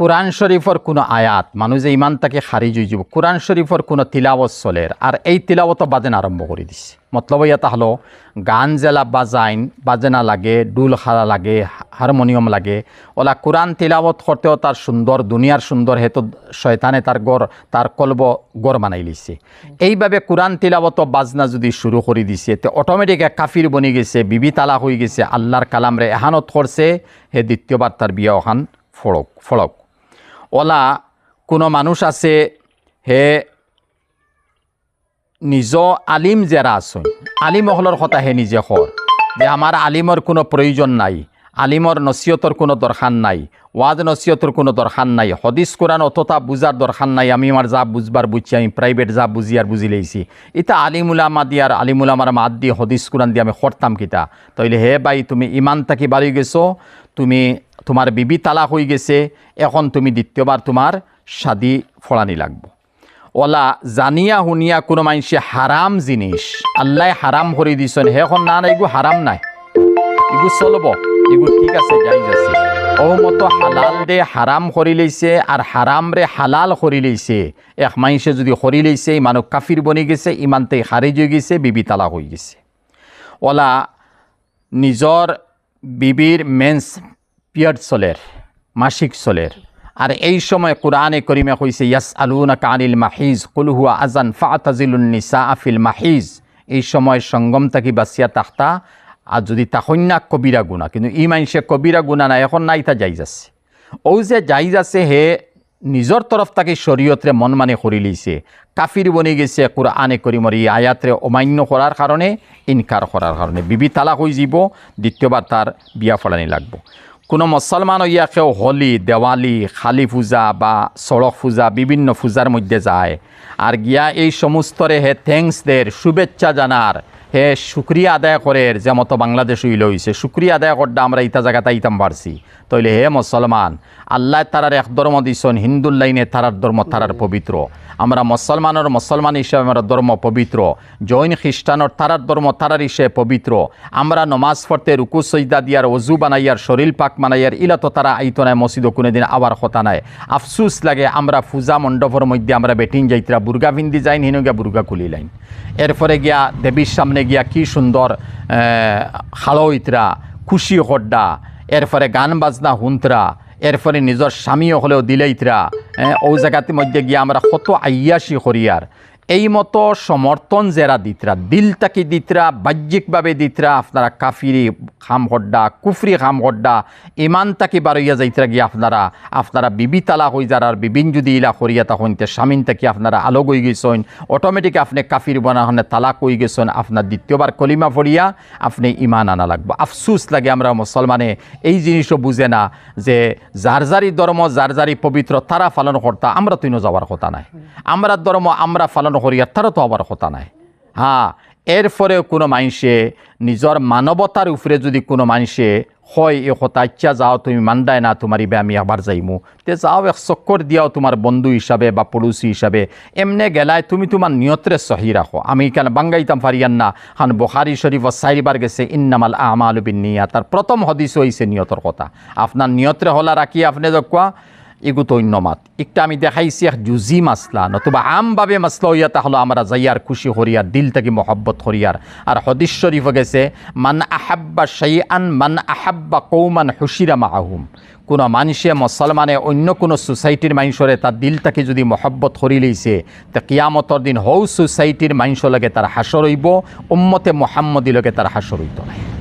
কোরআন শরীফর কোনো আয়াত মানুষ যে ইমান তাকে খারিজ হয়ে যাব কোরআন শরীফর কোনো তিলাওয়াত চলের আর এই তিলাওয়াত বাজেন আরম্ভ করে দিছে মতলব ইয়া তাহলো গান জেলা বাজেনা লাগে ডুল খালা লাগে হারমোনিয়াম লাগে ওলা কোরআন তিলাওয়াত করতেও তার সুন্দর দুনিয়ার সুন্দর হেতু শয়তানে তার কলব গড় বানাই লিছে এইভাবে কোরআন তিলাওয়াত বাজনা যদি শুরু করে দিছে তে অটোমেটিক কাফির বনি গেছে বিবি তালাক হয়ে গেছে আল্লাহর কালামরে এহানত করছে হে দ্বিতীয়বার তার বিয়া ওখান ফড়ক ওলা কোনো মানুষ আছে হে নিজ আলিম যারা আসুন আলিম হলর কথা হে নিজে হর যে আমার আলিমর কোনো প্রয়োজন নাই আলিমর নসিহতর কোনো দরকার নাই ওয়াজ নসিহতর কোনো দরকার নাই হদিস কোরআন অতটা বুঝার দরকার নাই আমি আমার যা বুঝবার বুঝছি আমি প্রাইভেট যা বুঝি আর বুঝি লেইছি এটা আলিমুলামা দিয়ে আর আলিমুলামার মাত দিয়ে হদিস কোরআন দিয়ে আমি করতাম কিতা তাইলে হে ভাই তুমি ইমান থাকি বাড়ি গেছো তুমি তোমার বিবি তালাক হয়ে গেছে এখন তুমি দ্বিতীয়বার তোমার শাদি ফড়ানি লাগবো ওলা জানিয়া শুনিয়া কোনো মানুষে হারাম জিনিস আল্লাহ হারাম করে দিছেন হে এখন না এগু হারাম নাই এগু চলব এগু ঠিক আছে জাইজ আছে ও মতো হালাল দে হারাম করি লইছে আর হারাম রে হালাল করি লইছে এক মানুষে যদি করি লইছে মানুষ কাফির বনি গেছে ইমানতে খারিজ হয়ে গেছে বিবি তালাক হয়ে গেছে ওলা নিজর বিবির মেন্স পিরিয়ড চলের মাসিক চলের আর এই সময় কোরআনে করিমে কইছে ইয়াসআলুনাকা আনিল মাহিজ কুল হুয়া আযান ফাতাজিলুন নিসা ফিল মাহিজ এই সময় সঙ্গম থাকি বাসিয়া তাখতা আর যদি তাহন্যা কবিরা গুণা কিন্তু ই মানুষে কবিরা গুণা নাই এখন নাই তা জাইজ আছে ও যে জাইজ আছে হে নিজর তরফ তাকে শরীয়তরে মন মানে করি লইছে কাফির বনি গেছে কোরআনে করিমর এই আয়াতরে অমান্য করার কারণে ইনকার করার কারণে বিবি তালাক হয়ে যাব দ্বিতীয়বার তার বিয়া ফলানি লাগবো কোনো মুসলমান ইয়া কেউ হোলি দেওয়ালি খালি পূজা বা সড়ক পূজা বিভিন্ন পূজার মধ্যে যায় আর গিয়া এই সমস্তরে হে থ্যাংকস দের শুভেচ্ছা জানার হে শুক্রিয়া আদায় করে যে মতো বাংলাদেশ হইল হইছে শুক্রিয়া আদায় করতে আমরা ইতা জায়গাতে ইতাম পারছি তাইলে হে মুসলমান আল্লাহ তারার এক ধর্ম দিছেন হিন্দুর লাইনে তারার ধর্ম তারার পবিত্র আমরা মুসলমান হিসাবে আমরা ধর্ম পবিত্র জৈন খ্রিস্টানর তারার ধর্ম তারার হিসেবে পবিত্র আমরা নমাজ পড়তে রুকু সজদা দিয়ার ওজু বানাইয়ার শরীর পাক বানাইয়ার ইলা তো তারা আইতো নাই মসজিদ কোনোদিন আবার কথা নাই আফসুস লাগে আমরা পূজা মণ্ডপের মধ্যে আমরা বেটিন যাইতরা বুর্গা ভিন্দি যাইন হিনগিয়া বুর্গা খুলি লাইন এরপরে গিয়া দেবীর সামনে গিয়া কি সুন্দর খালো ইতরা খুশি হড্ডা এরপরে গান বাজনা হুন্তরা এরপরে নিজের স্বামীও হলেও দিলেইতরা ও জায়গাতে মধ্যে গিয়া আমরা কত আইয়াসি করিয়ার এই মতো সমর্থন যারা দিতরা দিলটাকে দিতরা বাহ্যিকভাবে দিতরা আপনারা কাফিরি খাম হড্ডা কুফরি খাম হড্ডা ইমানটাকে বারইয়া যাইতরা গিয়ে আপনারা বিবি তালাক হয়ে যার আর বিবিন যদি ইলা করিয়া তখন স্বামীন থেকে আপনারা আলোক হয়ে গেছেন অটোমেটিক আপনি কাফির বানাহনে তালাক হয়ে গেছেন আপনার দ্বিতীয়বার কলিমা পড়িয়া আপনি ইমান আনা লাগবে আফসুস লাগে আমরা মুসলমানে এই জিনিসও বুঝে না যে যার যারি ধর্ম যার যারি পবিত্র তারা পালন করতা আমরা তুইনো যাওয়ার কথা নাই আমরা ধর্ম আমরা পালন করিয়ার তারা তো আবার কথা নাই হ্যাঁ এরপরে কোনো মানুষে নিজের মানবতার উপরে যদি কোনো মানুষে হয় এ কথা ইচ্ছা যাও তুমি মান্দায় না তোমার ইবে আমি আবার যাইমু তে যাও এক চক্কর দিয়াও তোমার বন্ধু হিসাবে বা পড়োশি হিসাবে এমনে গেলায় তুমি তোমার নিয়তরে সহি রাখো আমি কেন বাঙ্গাইতাম পারিয়ান না হান বুখারী শরীফ 4 বার গেছে ইন্নামাল আমালু বিন্নিয়াত তার প্রথম হাদিস হইছে নিয়তর কথা আপনার নিয়তরে হলা রাখি আপনি যা এগু তো অন্য মাত একটা আমি দেখাইছি এক জুজি মাসলা নতুবা আমভাবে মাসলা হইয়া তাহলে আমরা যাইয়ার খুশি করিয়ার দিল থেকে মহব্বত করিয়ার আর হাদিস শরীফ গেছে মান আহাব্বা শাইআন মান আহাব্বা কওমান হুশিরা মাআহুম কোনো মানুষে মুসলমানে অন্য কোনো সোসাইটির মানুষরে তার দিলটাকে যদি মহব্বত করি লইছে তা কিয়ামতর দিন হৌ সোসাইটির মানুষ লগে তার হাসর হইব উম্মতে মুহাম্মদী লগে তার হাসর হইত না